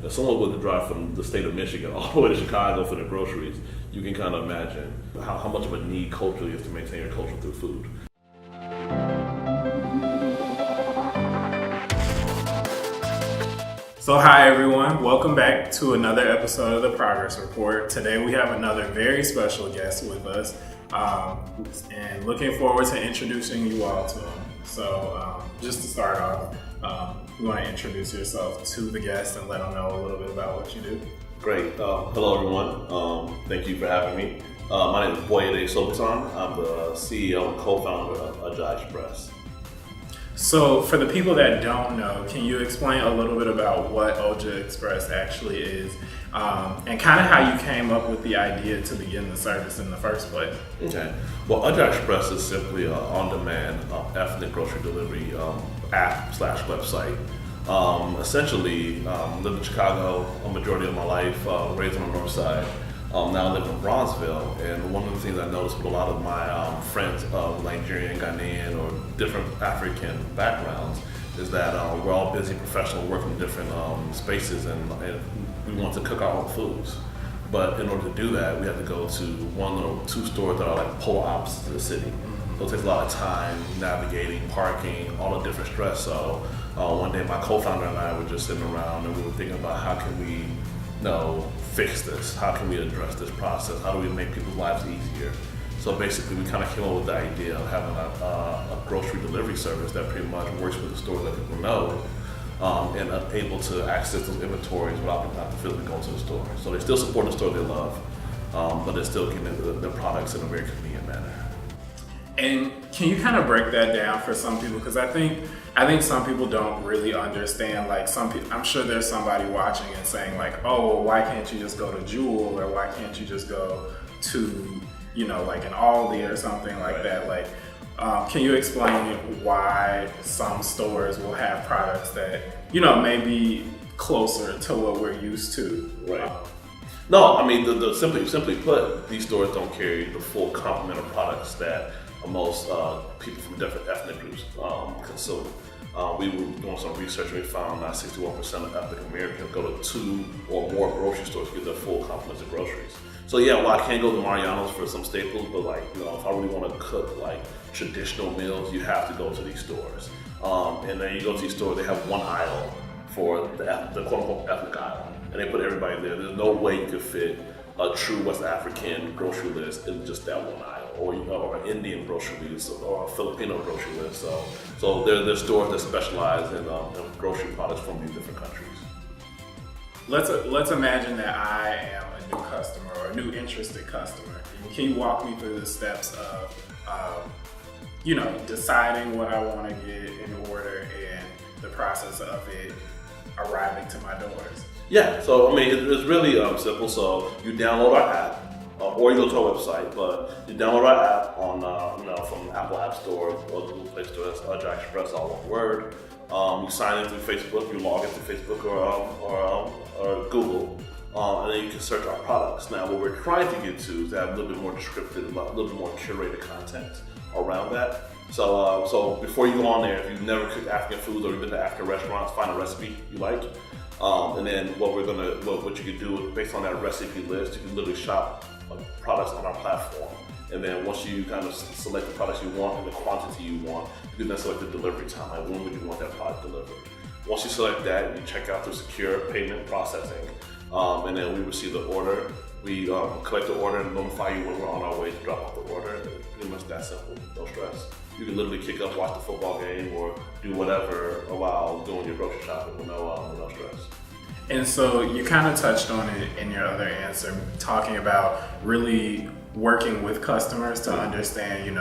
if someone were to drive from the state of Michigan all the way to Chicago for their groceries, you can kind of imagine how much of a need culturally is to maintain your culture through food. So hi everyone, welcome back to another episode of the Progress Report. Today we have another very special guest with us, and looking forward to introducing you all to him. So just to start off, you want to introduce yourself to the guest and let them know a little bit about what you do? Great. Hello everyone. Thank you for having me. My name is Boyede Sobitan. I'm the CEO and co-founder of Oja Express. So for the people that don't know, can you explain a little bit about what Oja Express actually is, and kind of how you came up with the idea to begin the service in the first place? Okay. Well, Oja Express is simply an on-demand ethnic grocery delivery app/website. Essentially, lived in Chicago a majority of my life, raised on the north side. Now I live in Bronzeville, and one of the things I noticed with a lot of my friends of Nigerian, Ghanaian, or different African backgrounds is that we're all busy professionals working in different spaces, and we want to cook our own foods. But in order to do that, we have to go to one or two stores that are like polar opposites to the city. So it takes a lot of time navigating, parking, all the different stress. So one day my co-founder and I were just sitting around and we were thinking about how can we fix this? How can we address this process? How do we make people's lives easier? So basically, we kind of came up with the idea of having a grocery delivery service that pretty much works with the stores that people know, and are able to access those inventories without having to physically go to the store. So they still support the store they love, but they're still getting the products in a very convenient manner. And can you kind of break that down for some people? Because I think some people don't really understand. Like some people, I'm sure there's somebody watching and saying like, oh, well, why can't you just go to Jewel, or why can't you just go to, like an Aldi or something like that? Like, can you explain why some stores will have products that, may be closer to what we're used to? Right. No, I mean, simply put, these stores don't carry the full complement of products that most people from different ethnic groups consume. We were doing some research and we found that 61% of ethnic Americans go to 2 or more grocery stores to get their full complement of groceries. So yeah, well, I can't go to Mariano's for some staples, but if I really want to cook like traditional meals, you have to go to these stores. And then you go to these stores, they have one aisle for the quote-unquote ethnic aisle, and they put everybody there. There's no way you could fit a true West African grocery list in just that one aisle, or an Indian grocery list, or a Filipino grocery list. So there's stores that specialize in grocery products from these different countries. Let's imagine that I am a new customer or a new interested customer. Can you walk me through the steps of, deciding what I want to get in order and the process of it arriving to my doors? Yeah, so I mean, it's really simple. So you download our app, or you go to our website, but you download our app on, from the Apple App Store or Google Play Store. That's Oja Express, all one word. You sign in through Facebook, you log in through Facebook or Google, and then you can search our products. Now, what we're trying to get to is to have a little bit more descriptive, a little bit more curated content around that. So before you go on there, if you've never cooked African foods or you've been to African restaurants, find a recipe you like. And then what you can do is, based on that recipe list, you can literally shop products on our platform. And then once you kind of select the products you want and the quantity you want, you can then select the delivery time. Like, when would you want that product delivered? Once you select that, you check out through secure payment processing. And then we receive the order. We collect the order and notify you when we're on our way to drop off the order. It's pretty much that simple, no stress. You can literally kick up, watch the football game, or do whatever while doing your grocery shopping with no stress. And so you kind of touched on it in your other answer, talking about really working with customers to understand,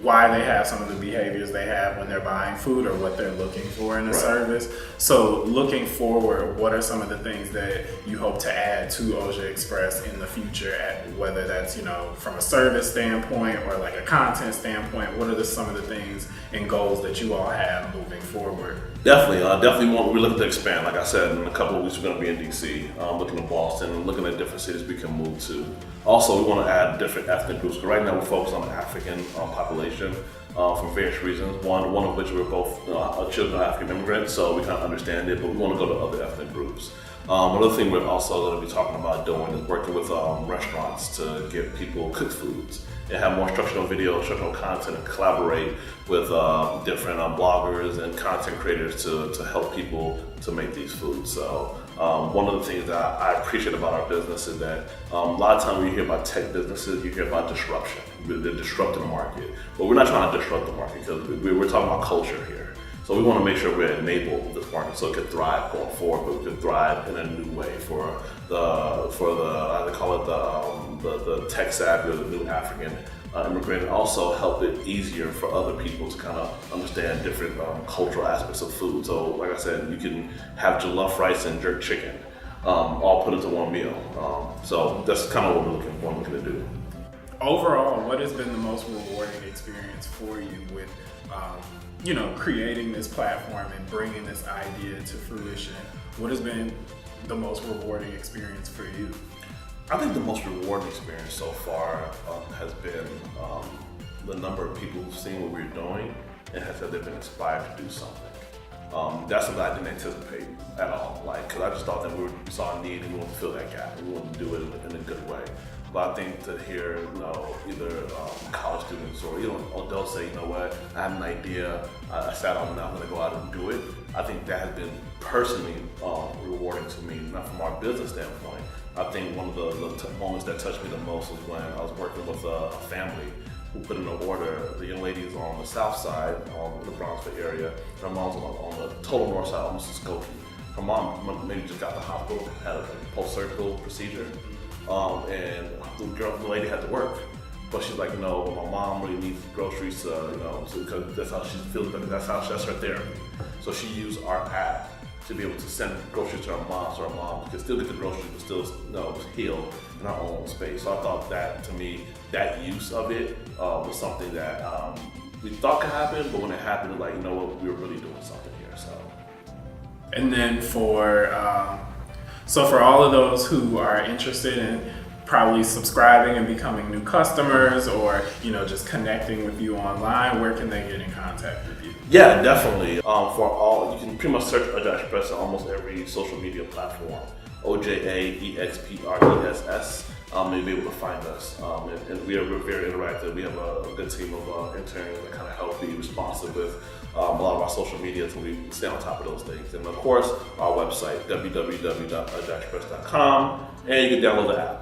why they have some of the behaviors they have when they're buying food or what they're looking for in a service. So looking forward, what are some of the things that you hope to add to Oja Express in the future, whether that's, from a service standpoint or like a content standpoint? What are some of the things and goals that you all have moving forward? Definitely we're looking to expand. Like I said, in a couple of weeks we're going to be in DC, looking at Boston, looking at different cities we can move to. Also, we want to add different ethnic groups. Right now we're focused on the African population, for various reasons. One of which we're both children of African immigrants, so we kind of understand it, but we want to go to other ethnic groups. Another thing we're also going to be talking about doing is working with restaurants to get people cooked foods and have more instructional video, instructional content, and collaborate with different bloggers and content creators to help people to make these foods. So one of the things that I appreciate about our business is that a lot of times when you hear about tech businesses, you hear about disruption. They're disrupting the market. But we're not trying to disrupt the market because we're talking about culture here. So we want to make sure we enable this market so it can thrive going forward, but we can thrive in a new way for the I call it the tech savvy or the new African immigrant, and also help it easier for other people to kind of understand different cultural aspects of food. So like I said, you can have jollof rice and jerk chicken all put into one meal. So that's kind of what we're looking to do. Overall, what has been the most rewarding experience for you with creating this platform and bringing this idea to fruition? What has been the most rewarding experience for you? I think the most rewarding experience so far has been the number of people who've seen what we're doing and have said they've been inspired to do something. That's something I didn't anticipate at all. Because I just thought that we saw a need and we wanted to fill that gap and we wanted to do it in a good way. But I think to hear, either college students or adults say, you know what, I had an idea, I sat on it, I'm going to go out and do it. I think that has been personally rewarding to me, not from our business standpoint. I think one of the moments that touched me the most was when I was working with a family who put in an order. The young lady is on the south side, the Bronxville area. Her mom's on the total north side, almost in Skokie. Her mom maybe just got to the hospital, had a post-surgical procedure. And the lady had to work, but she's like, my mom really needs groceries, because that's how she feels, that's her therapy. So she used our app to be able to send groceries to her mom, so her mom could still get the groceries, but still, heal in her own space. So I thought that, to me, that use of it was something that we thought could happen, but when it happened, we were really doing something here. So. And then for all of those who are interested in probably subscribing and becoming new customers, or just connecting with you online, where can they get in contact with you? Yeah, definitely. You can pretty much search Oja Express on almost every social media platform. OJAEXPRESS. You'll be able to find us. And we're very interactive. We have a good team of interns that kind of help be responsive with a lot of our social media, so we stay on top of those things. And of course, our website, www.ojaexpress.com, and you can download the app.